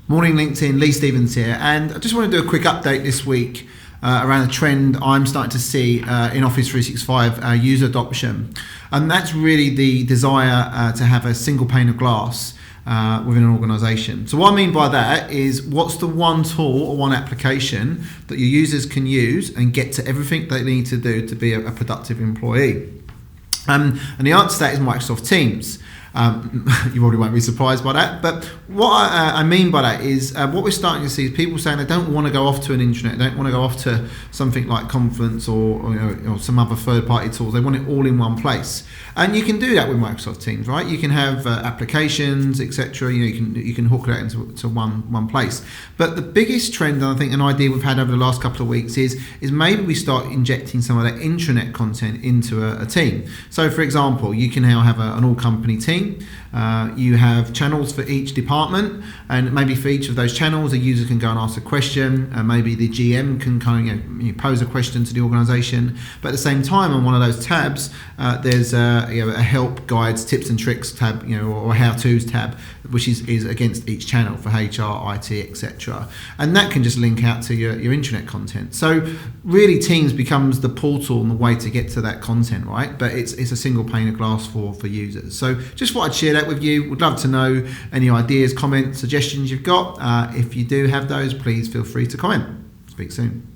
Morning LinkedIn, Lee Stevens here, and I just want to do a quick update this week around a trend I'm starting to see in Office 365 user adoption, and that's really the desire to have a single pane of glass within an organisation. So what I mean by that is, what's the one tool or one application that your users can use and get to everything they need to do to be a productive employee? And the answer to that is Microsoft Teams. You probably won't be surprised by that, but what I mean by that is what we're starting to see is people saying they don't want to go off to an intranet, they don't want to go off to something like Confluence or some other third-party tools. They want it all in one place, and you can do that with Microsoft Teams, right? You can have applications, etc. You can hook that into one place. But the biggest trend, and I think an idea we've had over the last couple of weeks is maybe we start injecting some of that intranet content into a team. So, for example, you can now have an all-company team. You have channels for each department, and maybe for each of those channels a user can go and ask a question, and maybe the GM can kind of pose a question to the organisation. But at the same time, on one of those tabs there's a help, guides, tips and tricks tab, or how-tos tab, which is against each channel for HR, IT, etc. And that can just link out to your intranet content. So really, Teams becomes the portal and the way to get to that content, right? But it's a single pane of glass for users. So just thought I'd share that with you. Would love to know any ideas, comments, suggestions you've got. If you do have those, please feel free to comment. Speak soon.